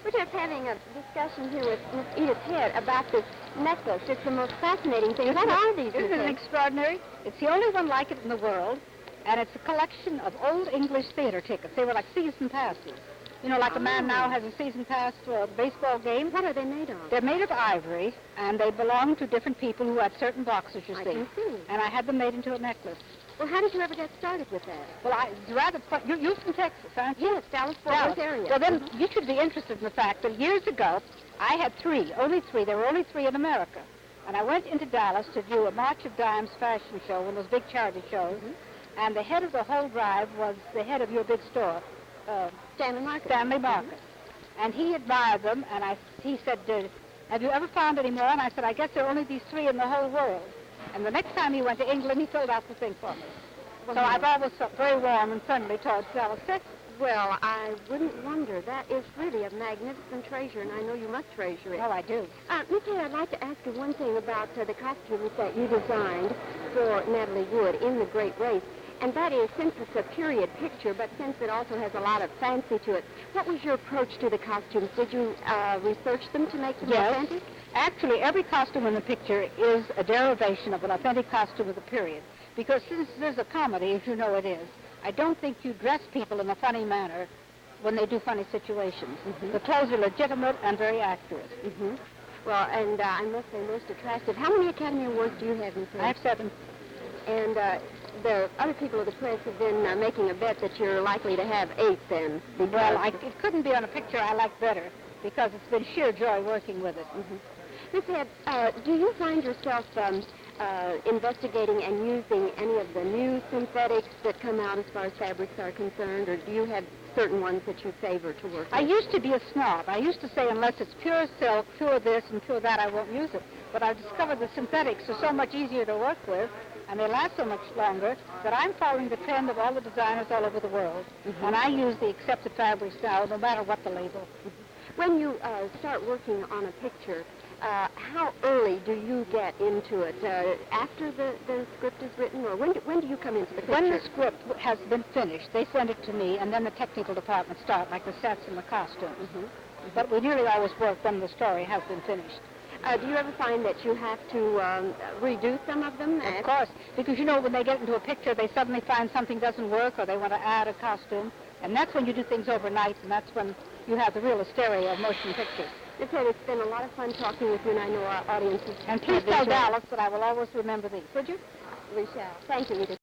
We're just having a discussion here with Miss Edith Head about this necklace. It's the most fascinating thing. What are these? Isn't it extraordinary? It's the only one like it in the world, and it's a collection of old English theater tickets. They were like season passes. You know, like a man now has a season pass to a baseball game. What are they made of? They're made of ivory, and they belong to different people who had certain boxes, you see. I can see. And I had them made into a necklace. Well, how did you ever get started with that? Well, it's rather fun. You're from Texas, aren't you? Yes, Dallas-Fort Worth area. Well, then you should be interested in the fact that years ago, I had only three. There were only three in America. And I went into Dallas to view a March of Dimes fashion show, one of those big charity shows. And the head of the whole drive was the head of your big store. Stanley Market. Stanley Market. And he admired them, and he said, have you ever found any more? And I said, I guess there are only these three in the whole world. And the next time he went to England, he filled out the thing for me. Well, so I've always felt very warm and friendly towards Dallas, Texas. Well, I wouldn't wonder. That is really a magnificent treasure, and I know you must treasure it. Oh, I do. Miss Hay, I'd like to ask you one thing about the costumes that you designed for Natalie Wood in The Great Race. And that is, since it's a period picture, but since it also has a lot of fancy to it, what was your approach to the costumes? Did you research them to make them authentic? Actually, every costume in the picture is a derivation of an authentic costume of the period. Because since there's a comedy, as you know it is, I don't think you dress people in a funny manner when they do funny situations. The clothes are legitimate and very accurate. Well, and I must say most attractive. How many Academy Awards do you have, Miss Hay? I have 7. And the other people of the press have been making a bet that you're likely to have 8 then. Well, it couldn't be on a picture I like better, because it's been sheer joy working with it. Miss Head, do you find yourself investigating and using any of the new synthetics that come out as far as fabrics are concerned, or do you have certain ones that you favor to work with? I used to be a snob. I used to say unless it's pure silk, pure this and pure that, I won't use it. But I've discovered the synthetics are so much easier to work with, and they last so much longer, that I'm following the trend of all the designers all over the world. And I use the accepted fabrics now, no matter what the label. When you start working on a picture, how early do you get into it? After the script is written, or when do you come into the picture? When the script has been finished, they send it to me, and then the technical department start, like the sets and the costumes. But we nearly always work when the story has been finished. Do you ever find that you have to redo some of them? Of course, because, you know, when they get into a picture, they suddenly find something doesn't work, or they want to add a costume, and that's when you do things overnight, and that's when you have the real hysteria of motion pictures. Miss Head, it's been a lot of fun talking with you, and I know our audiences. And please tell Dallas that I will always remember these, would you? We shall. Thank you, Edith.